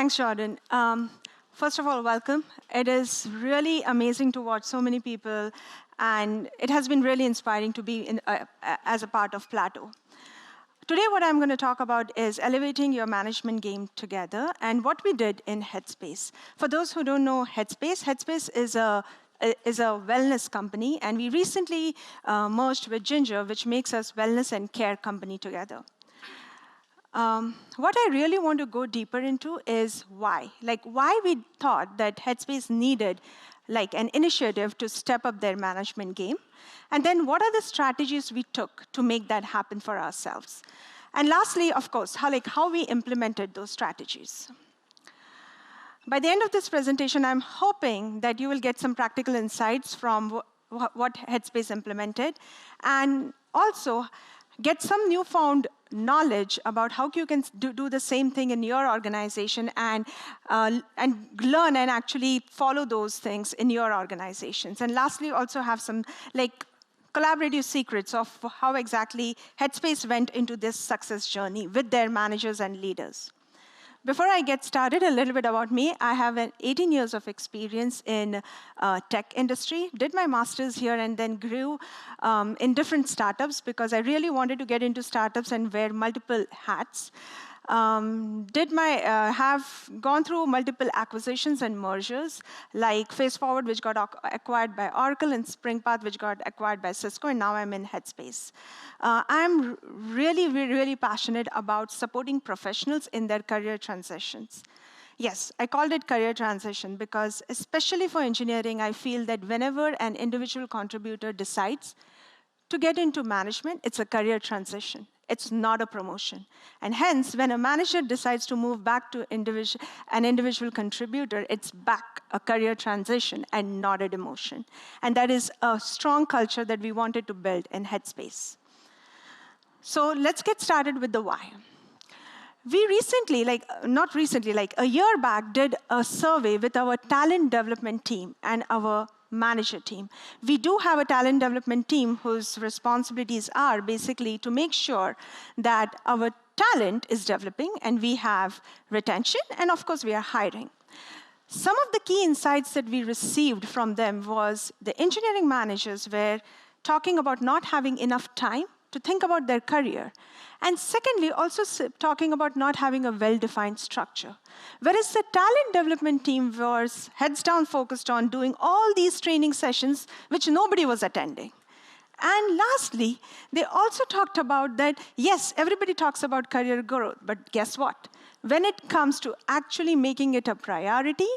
Thanks, Jordan. First of all, welcome. It is really amazing to watch so many people, and it has been really inspiring to be as a part of Plato. Today, what I'm going to talk about is elevating your management game together and what we did in Headspace. For those who don't know Headspace is a wellness company, and we recently merged with Ginger, which makes us wellness and care company together. What I really want to go deeper into is why. Why we thought that Headspace needed an initiative to step up their management game. And then what are the strategies we took to make that happen for ourselves? And lastly, of course, how we implemented those strategies. By the end of this presentation, I'm hoping that you will get some practical insights from what Headspace implemented, and also get some newfound knowledge about how you can do the same thing in your organization and learn and actually follow those things in your organizations. And lastly, also have some collaborative secrets of how exactly Headspace went into this success journey with their managers and leaders. Before I get started, a little bit about me. I have 18 years of experience in tech industry, did my master's here, and then grew in different startups because I really wanted to get into startups and wear multiple hats. Have gone through multiple acquisitions and mergers, like FaceForward, which got acquired by Oracle, and SpringPath, which got acquired by Cisco, and now I'm in Headspace. I'm really, really passionate about supporting professionals in their career transitions. Yes, I called it career transition because, especially for engineering, I feel that whenever an individual contributor decides to get into management, it's a career transition. It's not a promotion. And hence, when a manager decides to move back to an individual contributor, it's back a career transition and not a demotion. And that is a strong culture that we wanted to build in Headspace. So let's get started with the why. We recently, a year back, did a survey with our talent development team and our manager team. We do have a talent development team whose responsibilities are basically to make sure that our talent is developing and we have retention, and of course we are hiring. Some of the key insights that we received from them was the engineering managers were talking about not having enough time to think about their career. And secondly, also talking about not having a well-defined structure. Whereas the talent development team was heads down focused on doing all these training sessions, which nobody was attending. And lastly, they also talked about that, yes, everybody talks about career growth, but guess what? When it comes to actually making it a priority,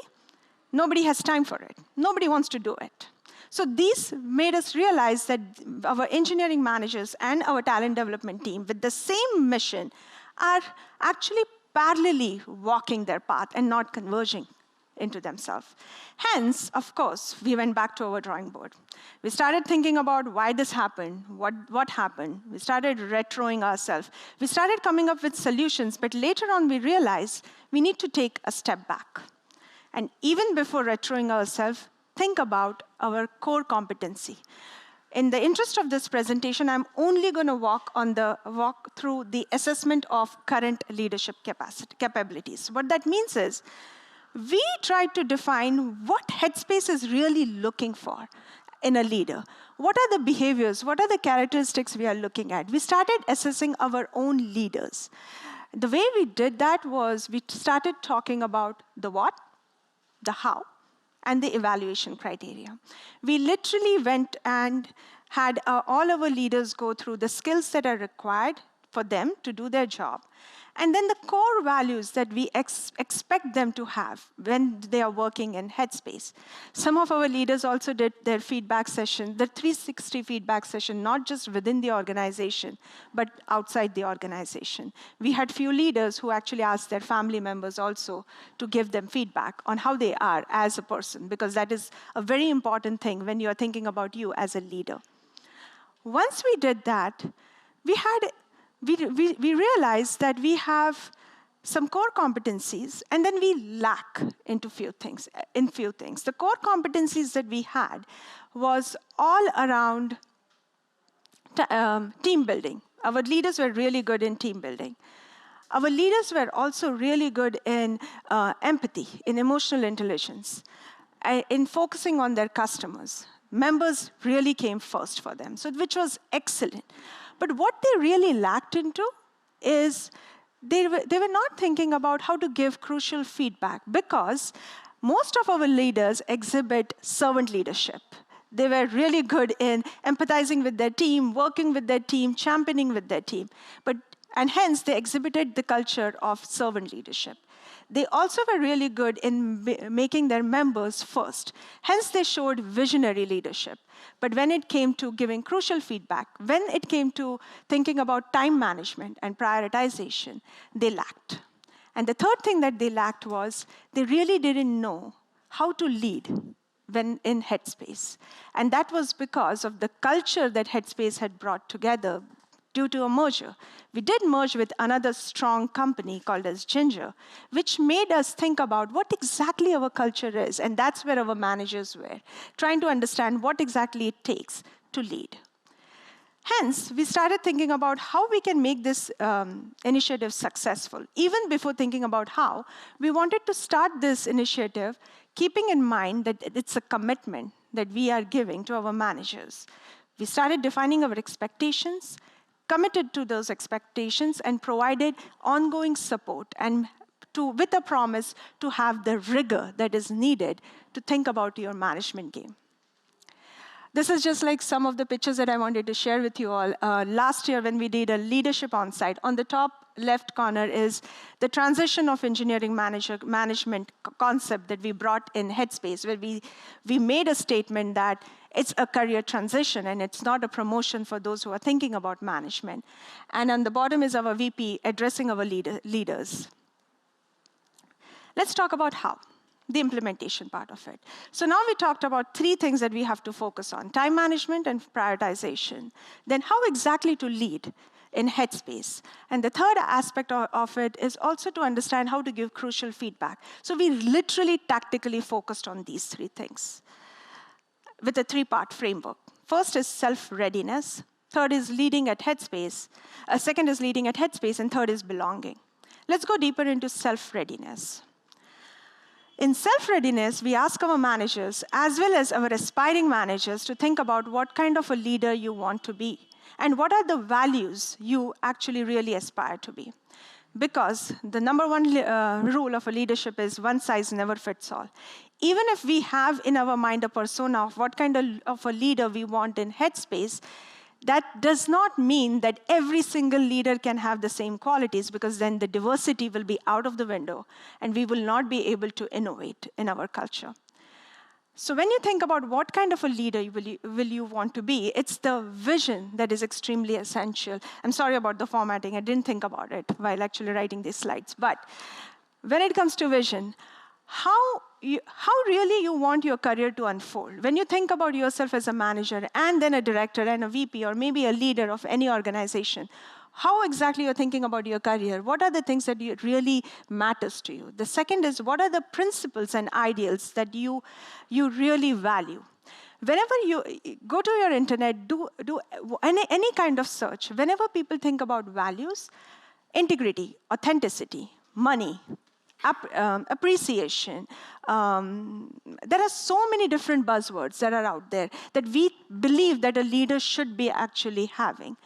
nobody has time for it. Nobody wants to do it. So these made us realize that our engineering managers and our talent development team with the same mission are actually parallelly walking their path and not converging into themselves. Hence, of course, we went back to our drawing board. We started thinking about why this happened, what happened. We started retroing ourselves. We started coming up with solutions, but later on we realized we need to take a step back. And even before retroing ourselves, think about our core competency. In the interest of this presentation, I'm only going to walk through the assessment of current leadership capabilities. What that means is, we tried to define what Headspace is really looking for in a leader. What are the behaviors? What are the characteristics we are looking at? We started assessing our own leaders. The way we did that was we started talking about the what, the how, and the evaluation criteria. We literally went and had all our leaders go through the skills that are required for them to do their job, and then the core values that we expect them to have when they are working in Headspace. Some of our leaders also did their feedback session, the 360 feedback session, not just within the organization, but outside the organization. We had few leaders who actually asked their family members also to give them feedback on how they are as a person, because that is a very important thing when you're thinking about you as a leader. Once we did that, we realized that we have some core competencies, and then we lack in few things. The core competencies that we had was all around team building. Our leaders were really good in team building. Our leaders were also really good in empathy, in emotional intelligence, in focusing on their customers. Members really came first for them, so which was excellent. But what they really lacked into is they were not thinking about how to give crucial feedback, because most of our leaders exhibit servant leadership. They were really good in empathizing with their team, working with their team, championing with their team. And hence, they exhibited the culture of servant leadership. They also were really good in making their members first. Hence, they showed visionary leadership. But when it came to giving crucial feedback, when it came to thinking about time management and prioritization, they lacked. And the third thing that they lacked was they really didn't know how to lead when in Headspace. And that was because of the culture that Headspace had brought together due to a merger. We did merge with another strong company called as Ginger, which made us think about what exactly our culture is. And that's where our managers were, trying to understand what exactly it takes to lead. Hence, we started thinking about how we can make this initiative successful. Even before thinking about how, we wanted to start this initiative keeping in mind that it's a commitment that we are giving to our managers. We started defining our expectations, committed to those expectations, and provided ongoing support and with a promise to have the rigor that is needed to think about your management game. This is just like some of the pictures that I wanted to share with you all. Last year, when we did a leadership on-site, on the top left corner is the transition of engineering management concept that we brought in Headspace, where we made a statement that it's a career transition and it's not a promotion for those who are thinking about management. And on the bottom is our VP addressing our leaders. Let's talk about how. The implementation part of it. So now we talked about three things that we have to focus on: time management and prioritization. Then how exactly to lead in Headspace. And the third aspect of it is also to understand how to give crucial feedback. So we literally tactically focused on these three things with a three-part framework. First is self-readiness. Third is leading at Headspace. Second is leading at Headspace. And third is belonging. Let's go deeper into self-readiness. In self-readiness, we ask our managers, as well as our aspiring managers, to think about what kind of a leader you want to be, and what are the values you actually really aspire to be. Because the number one rule of a leadership is one size never fits all. Even if we have in our mind a persona of what kind of a leader we want in Headspace, that does not mean that every single leader can have the same qualities, because then the diversity will be out of the window, and we will not be able to innovate in our culture. So when you think about what kind of a leader will you want to be, it's the vision that is extremely essential. I'm sorry about the formatting. I didn't think about it while actually writing these slides. But when it comes to vision, how really you want your career to unfold. When you think about yourself as a manager and then a director and a VP or maybe a leader of any organization, how exactly you're thinking about your career? What are the things that really matters to you? The second is, what are the principles and ideals that you really value? Whenever you go to your internet, do any kind of search, whenever people think about values, integrity, authenticity, money, appreciation. There are so many different buzzwords that are out there that we believe that a leader should be actually having.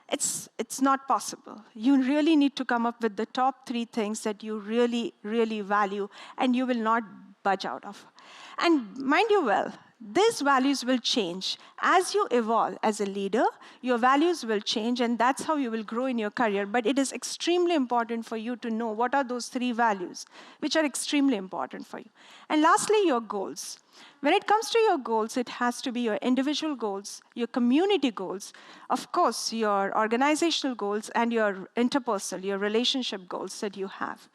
It's not possible. You really need to come up with the top three things that you really, really value, and you will not budge out of. And mind you well, these values will change. As you evolve as a leader, your values will change, and that's how you will grow in your career. But it is extremely important for you to know what are those three values, which are extremely important for you. And lastly, your goals. When it comes to your goals, it has to be your individual goals, your community goals, of course, your organizational goals, and your interpersonal, your relationship goals that you have.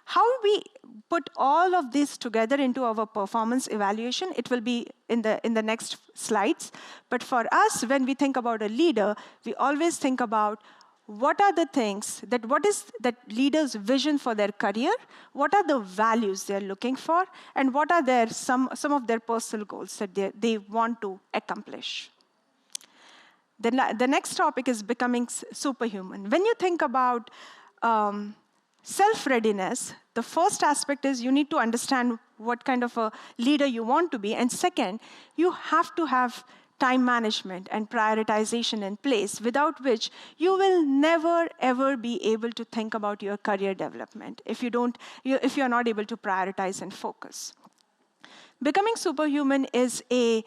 How we put all of this together into our performance evaluation, it will be in the next slides. But for us, when we think about a leader, we always think about what are the things, what is that leader's vision for their career, what are the values they're looking for, and what are some of their personal goals that they want to accomplish. The next topic is becoming superhuman. When you think about Self-readiness, the first aspect is you need to understand what kind of a leader you want to be. And second, you have to have time management and prioritization in place, without which you will never, ever be able to think about your career development if you're not able to prioritize and focus. Becoming Superhuman is a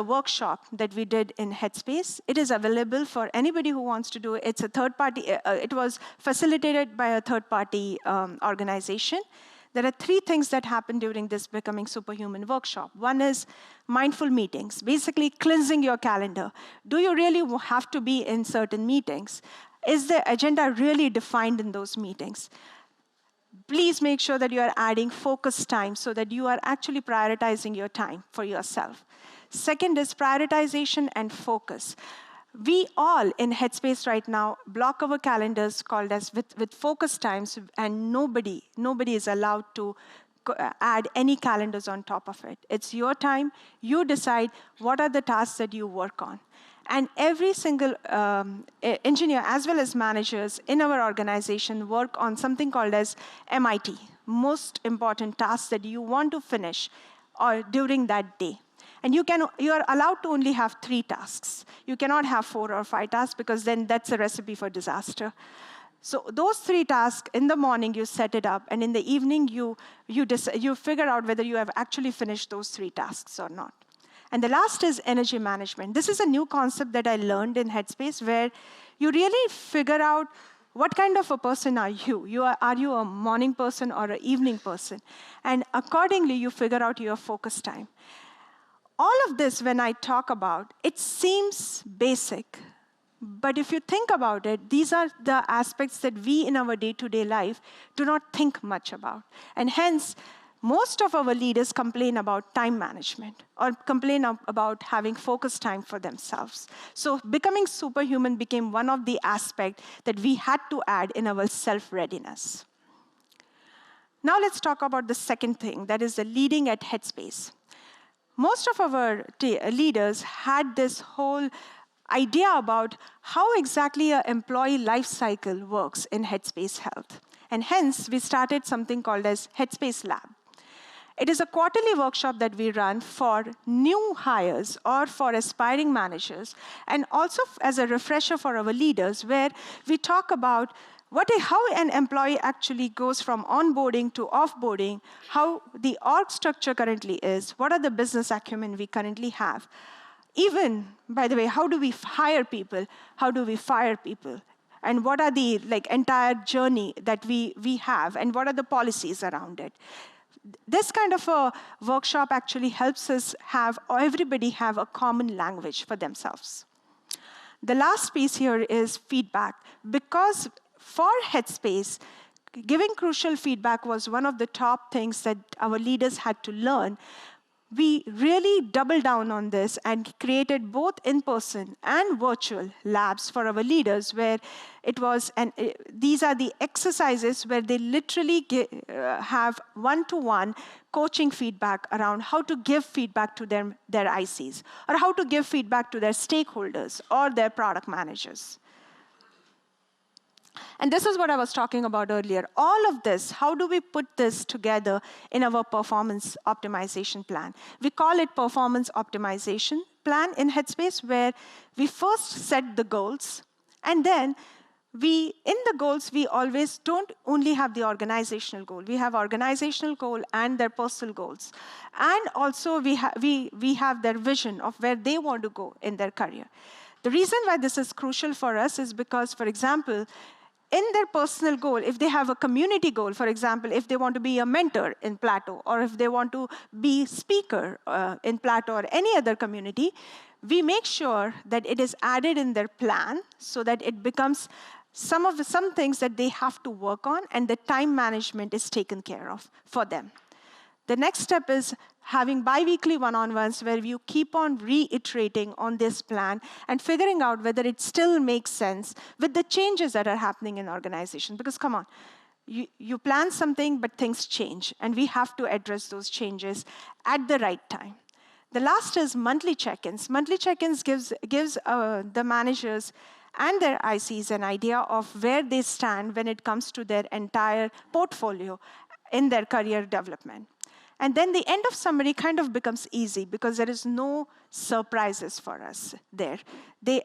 workshop that we did in Headspace. It is available for anybody who wants to do it. It's a third party, it was facilitated by a third party organization. There are 3 things that happen during this Becoming Superhuman workshop. One is mindful meetings, basically cleansing your calendar. Do you really have to be in certain meetings? Is the agenda really defined in those meetings? Please make sure that you are adding focus time so that you are actually prioritizing your time for yourself. Second is prioritization and focus. We all in Headspace right now block our calendars called as with focus times, and nobody is allowed to add any calendars on top of it. It's your time. You decide what are the tasks that you work on. And every single engineer, as well as managers in our organization, work on something called as MIT, most important tasks that you want to finish or during that day. And you are allowed to only have 3 tasks. You cannot have 4 or 5 tasks, because then that's a recipe for disaster. So those 3 tasks, in the morning you set it up, and in the evening you figure out whether you have actually finished those 3 tasks or not. And the last is energy management. This is a new concept that I learned in Headspace, where you really figure out what kind of a person are you. Are you a morning person or an evening person? And accordingly, you figure out your focus time. All of this, when I talk about, it seems basic. But if you think about it, these are the aspects that we in our day-to-day life do not think much about. And hence, most of our leaders complain about time management or complain about having focus time for themselves. So becoming superhuman became one of the aspects that we had to add in our self-readiness. Now let's talk about the second thing, that is the leading at Headspace. Most of our leaders had this whole idea about how exactly an employee life cycle works in Headspace Health. And hence, we started something called as Headspace Lab. It is a quarterly workshop that we run for new hires or for aspiring managers, and also as a refresher for our leaders, where we talk about how an employee actually goes from onboarding to offboarding, how the org structure currently is, what are the business acumen we currently have. Even, by the way, how do we hire people? How do we fire people? And what are the entire journey that we have, and what are the policies around it? This kind of a workshop actually helps us everybody have a common language for themselves. The last piece here is feedback. Because for Headspace, giving crucial feedback was one of the top things that our leaders had to learn. We really doubled down on this and created both in-person and virtual labs for our leaders, where these are the exercises where they literally have one-to-one coaching feedback around how to give feedback to their ICs, or how to give feedback to their stakeholders or their product managers. And this is what I was talking about earlier. All of this, how do we put this together in our performance optimization plan? We call it performance optimization plan in Headspace, where we first set the goals, and then in the goals, we always don't only have the organizational goal. We have organizational goal and their personal goals. And also, we have their vision of where they want to go in their career. The reason why this is crucial for us is because, for example, in their personal goal, if they have a community goal, for example, if they want to be a mentor in Plato, or if they want to be speaker in Plato or any other community, we make sure that it is added in their plan so that it becomes some things that they have to work on, and the time management is taken care of for them. The next step is having bi-weekly one-on-ones where you keep on reiterating on this plan and figuring out whether it still makes sense with the changes that are happening in organization. Because come on, you plan something, but things change, and we have to address those changes at the right time. The last is monthly check-ins. Monthly check-ins gives the managers and their ICs an idea of where they stand when it comes to their entire portfolio in their career development. And then the end of summary kind of becomes easy because there is no surprises for us there.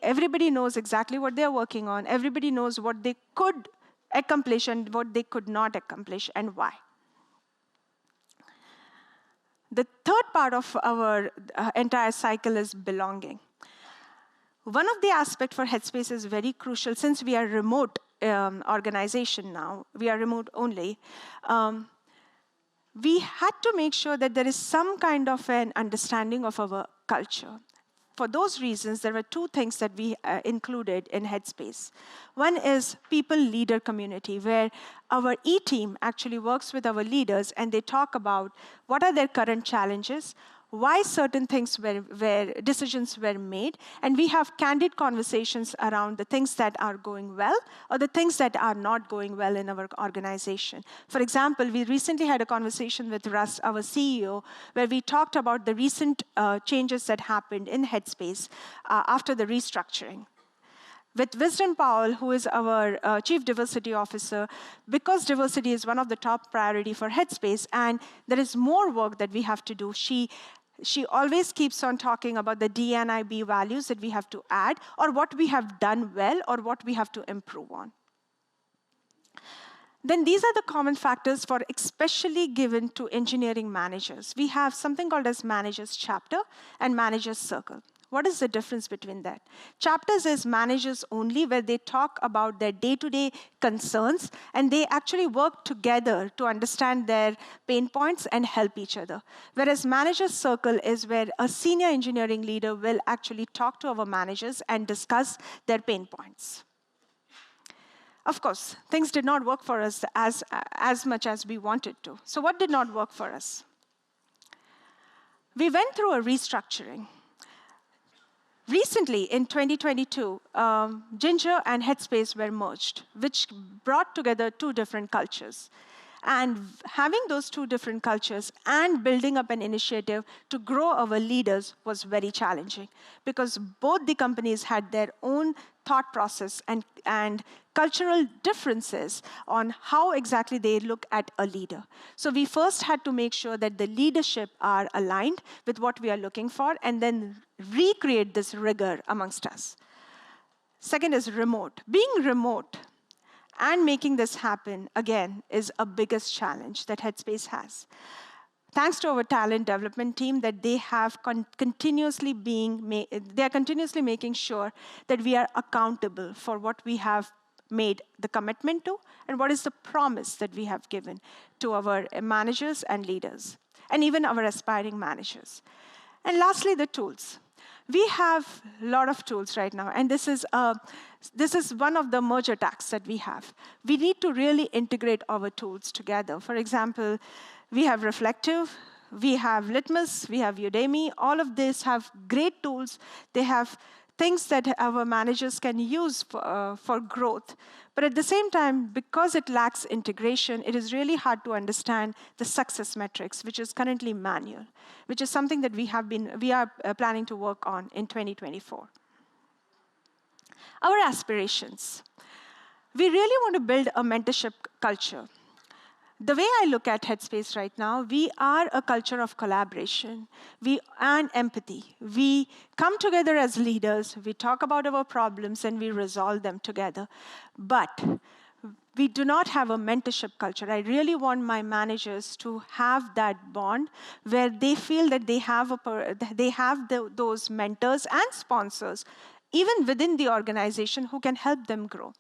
Everybody knows exactly what they're working on. Everybody knows what they could accomplish and what they could not accomplish and why. The third part of our entire cycle is belonging. One of the aspects for Headspace is very crucial since we are a remote organization now. We are remote only. We had to make sure that there is some kind of an understanding of our culture. For those reasons, there were two things that we included in Headspace. One is people-leader community, where our E-team actually works with our leaders and they talk about what are their current challenges, why certain things decisions were made, and we have candid conversations around the things that are going well or the things that are not going well in our organization. For example, we recently had a conversation with Russ, our CEO, where we talked about the recent changes that happened in Headspace after the restructuring. With Wisdom Powell, who is our Chief Diversity Officer, because diversity is one of the top priority for Headspace, and there is more work that we have to do, she always keeps on talking about the D&IB values that we have to add, or what we have done well, or what we have to improve on. Then these are the common factors for especially given to engineering managers. We have something called as managers chapter and managers circle. What is the difference between that? Chapters is managers only, where they talk about their day-to-day concerns, and they actually work together to understand their pain points and help each other. Whereas managers circle is where a senior engineering leader will actually talk to our managers and discuss their pain points. Of course, things did not work for us as much as we wanted to. So what did not work for us? We went through a restructuring. Recently, in 2022, Ginger and Headspace were merged, which brought together two different cultures. And having those two different cultures and building up an initiative to grow our leaders was very challenging because both the companies had their own thought process and cultural differences on how exactly they look at a leader. So we first had to make sure that the leadership are aligned with what we are looking for and then recreate this rigor amongst us. Second is remote. Being remote and making this happen, again, is a biggest challenge that Headspace has. Thanks to our talent development team that they have continuously making sure that we are accountable for what we have made the commitment to and what is the promise that we have given to our managers and leaders, and even our aspiring managers. And lastly, the tools. We have a lot of tools right now, and this is one of the merge attacks that we have. We need to really integrate our tools together. For example, we have Reflective, we have Litmus, we have Udemy. All of these have great tools. They have things that our managers can use for growth. But at the same time, because it lacks integration, it is really hard to understand the success metrics, which is currently manual, which is something that we are planning to work on in 2024. Our aspirations. We really want to build a mentorship culture. The way I look at Headspace right now, we are a culture of collaboration and empathy. We come together as leaders, we talk about our problems, and we resolve them together. But we do not have a mentorship culture. I really want my managers to have that bond where they feel that they have those mentors and sponsors, even within the organization, who can help them grow.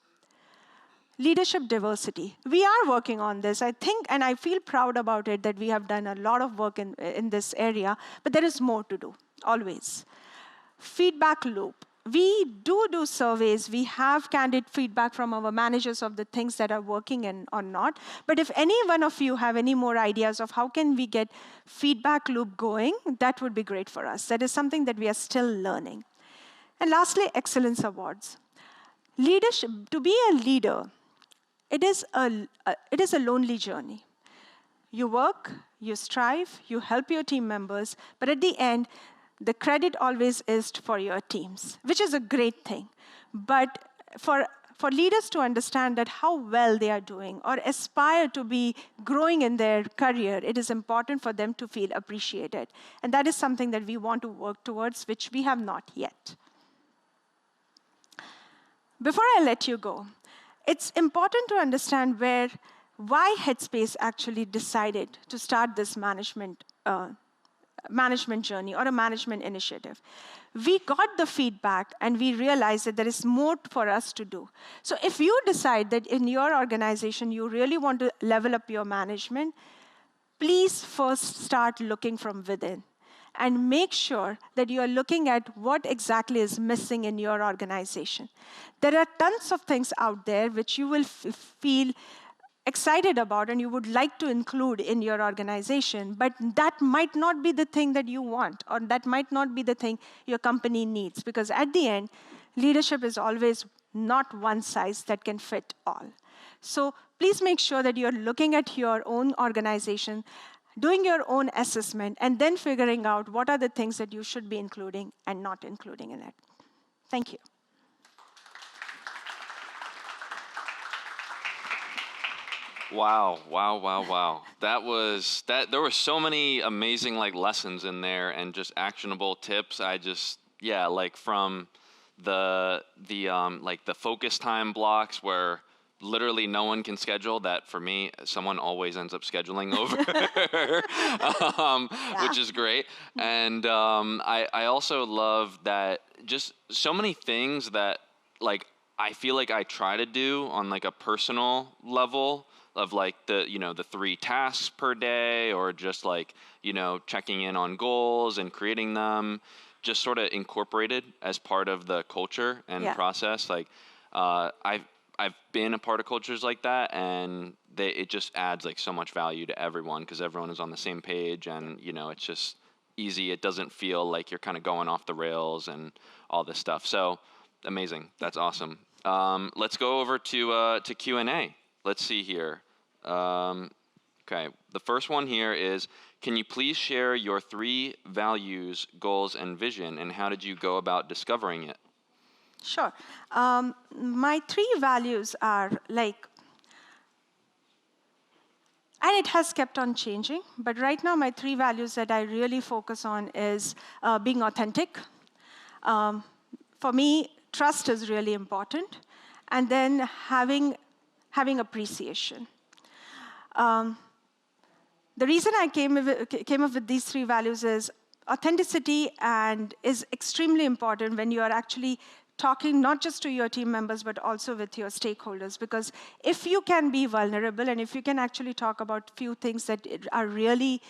Leadership diversity. We are working on this. I think, and I feel proud about it, that we have done a lot of work in this area, but there is more to do, always. Feedback loop. We do surveys. We have candid feedback from our managers of the things that are working and or not. But if any one of you have any more ideas of how can we get feedback loop going, that would be great for us. That is something that we are still learning. And lastly, excellence awards. Leadership, to be a leader, it is a lonely journey. You work, you strive, you help your team members, but at the end, the credit always is for your teams, which is a great thing. But for leaders to understand that how well they are doing or aspire to be growing in their career, it is important for them to feel appreciated. And that is something that we want to work towards, which we have not yet. Before I let you go, it's important to understand why Headspace actually decided to start this management journey or a management initiative. We got the feedback and we realized that there is more for us to do. So if you decide that in your organization you really want to level up your management, please first start looking from within and make sure that you are looking at what exactly is missing in your organization. There are tons of things out there which you will feel excited about and you would like to include in your organization, but that might not be the thing that you want, or that might not be the thing your company needs, because at the end, leadership is always not one size that can fit all. So please make sure that you're looking at your own organization, doing your own assessment, and then figuring out what are the things that you should be including and not including in it. Thank you. Wow, wow, wow, wow. That was there were so many amazing lessons in there and just actionable tips. Like from the focus time blocks where literally no one can schedule, that for me, someone always ends up scheduling over, which is great. And I also love that just so many things that I feel like I try to do on a personal level of the 3 tasks per day, or just checking in on goals and creating them, just sort of incorporated as part of the culture and process. I've been a part of cultures like that, and it just adds so much value to everyone because everyone is on the same page, and it's just easy. It doesn't feel like you're kind of going off the rails and all this stuff. So amazing. That's awesome. Let's go over to Q&A. Let's see here. Okay, the first one here is, can you please share your 3 values, goals, and vision, and how did you go about discovering it? Sure. My 3 values are and it has kept on changing, but right now my 3 values that I really focus on is being authentic. For me, trust is really important, and then having appreciation. The reason I came up with these 3 values is authenticity, and is extremely important when you are actually talking not just to your team members, but also with your stakeholders. Because if you can be vulnerable, and if you can actually talk about few things that are really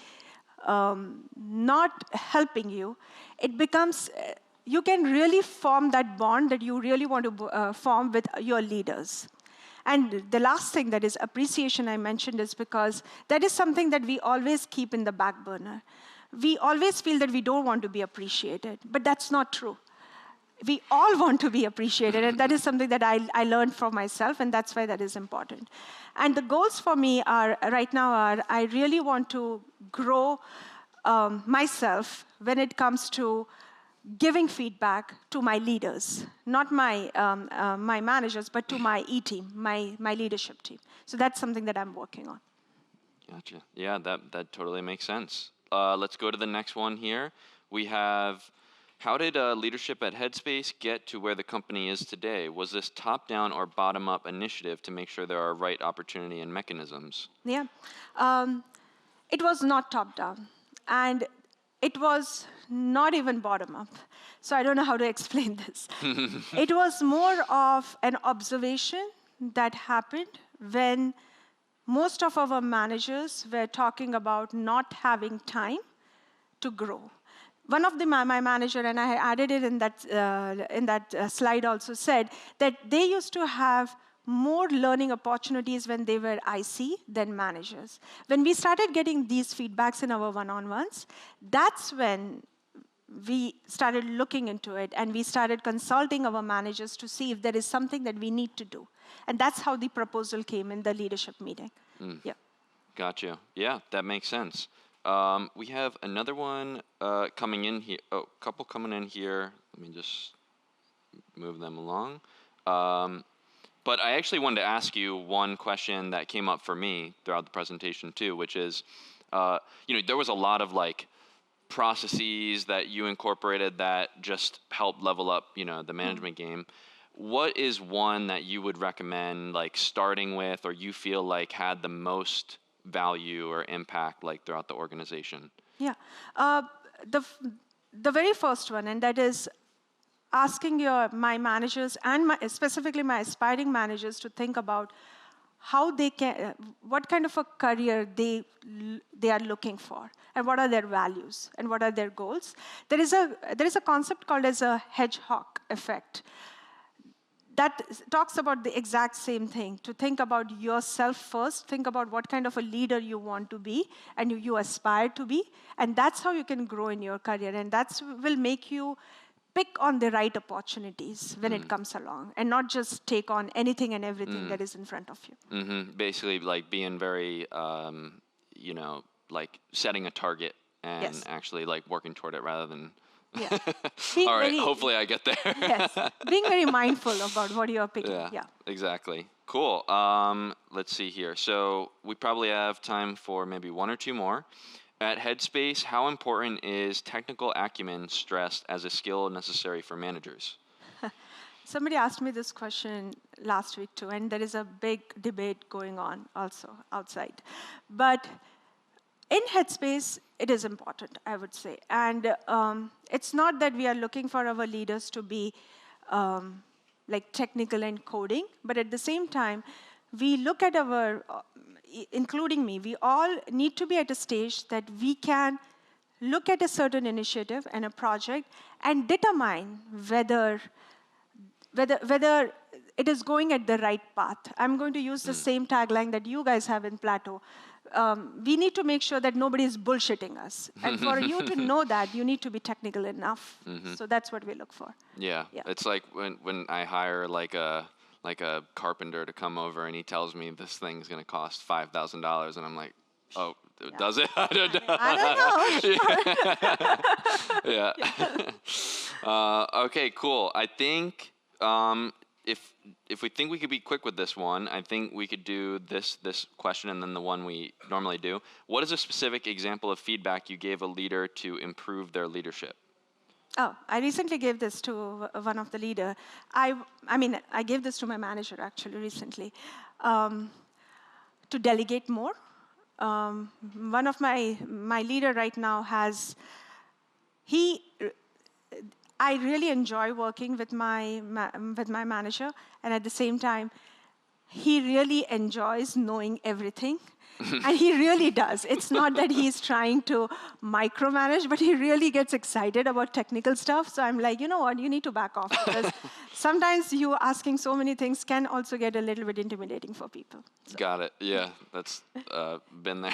not helping you, it becomes, you can really form that bond that you really want to form with your leaders. And the last thing, that is appreciation, I mentioned, is because that is something that we always keep in the back burner. We always feel that we don't want to be appreciated, but that's not true. We all want to be appreciated, and that is something that I learned from myself, and that's why that is important. And the goals for me right now are, I really want to grow myself when it comes to giving feedback to my leaders, not my managers, but to my E-team, my leadership team. So that's something that I'm working on. Gotcha. Yeah, that totally makes sense. Let's go to the next one here. We have, how did leadership at Headspace get to where the company is today? Was this top-down or bottom-up initiative to make sure there are right opportunity and mechanisms? Yeah. It was not top-down, and it was not even bottom-up. So I don't know how to explain this. It was more of an observation that happened when most of our managers were talking about not having time to grow. One of my manager, and I added it in that slide also, said that they used to have more learning opportunities when they were IC than managers. When we started getting these feedbacks in our one-on-ones, that's when we started looking into it, and we started consulting our managers to see if there is something that we need to do. And that's how the proposal came in the leadership meeting. Yeah. Gotcha. Yeah, that makes sense. We have another one coming in here. Oh, a couple coming in here. Let me just move them along. But I actually wanted to ask you one question that came up for me throughout the presentation too, which is, there was a lot of like processes that you incorporated that just helped level up, the management game. What is one that you would recommend like starting with, or you feel like had the most value or impact like throughout the organization? Yeah. The very first one, and that is asking my managers and specifically my aspiring managers to think about how they can, what kind of a career they are looking for, and what are their values, and what are their goals. There is a concept called as a hedgehog effect that talks about the exact same thing, to think about yourself first, think about what kind of a leader you want to be and you aspire to be, and that's how you can grow in your career, and that will make you pick on the right opportunities when it comes along, and not just take on anything and everything that is in front of you. Basically, like being very, like setting a target and Yes. actually like working toward it rather than. Yeah. Being All right, very, hopefully I get there. yes, being very mindful about what you are picking. Yeah. Exactly. Cool. Let's see here. So we probably have time for maybe one or two more. At Headspace, how important is technical acumen stressed as a skill necessary for managers? Somebody asked me this question last week too, and there is a big debate going on also outside. But in Headspace, it is important, I would say. And it's not that we are looking for our leaders to be like technical and coding, but at the same time, we look at our, including me, we all need to be at a stage that we can look at a certain initiative and a project and determine whether it is going at the right path. I'm going to use the same tagline that you guys have in Plato. We need to make sure that nobody is bullshitting us. And for you to know that, you need to be technical enough. So that's what we look for. Yeah. It's like when I hire like a carpenter to come over and he tells me this thing's going to cost $5,000 and I'm like, oh, does it? I don't know. I don't know. Yeah. Okay, cool. I think if we think we could be quick with this one, I think we could do this question and then the one we normally do. What is a specific example of feedback you gave a leader to improve their leadership? Oh, I recently gave this to one of the leader. I gave this to my manager actually recently, to delegate more. One of my leader right now has, I really enjoy working with my manager, and at the same time, he really enjoys knowing everything. And he really does. It's not that he's trying to micromanage, but he really gets excited about technical stuff. So I'm like, you know what, you need to back off, because sometimes you asking so many things can also get a little bit intimidating for people. So. Got it. Yeah, that's been there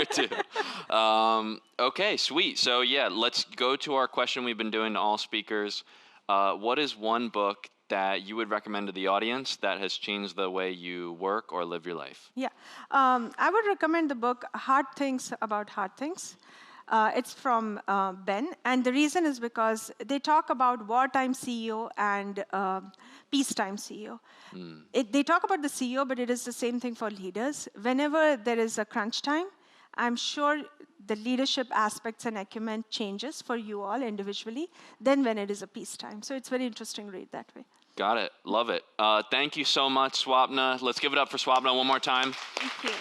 too. Okay, sweet. So yeah, let's go to our question we've been doing to all speakers. What is one book that you would recommend to the audience that has changed the way you work or live your life? Yeah, I would recommend the book Hard Things About Hard Things. It's from Ben, and the reason is because they talk about wartime CEO and peacetime CEO. They talk about the CEO, but it is the same thing for leaders. Whenever there is a crunch time, I'm sure the leadership aspects and acumen changes for you all individually than when it is a peacetime. So it's very interesting read that way. Got it. Love it. Thank you so much, Swapna. Let's give it up for Swapna one more time. Thank you.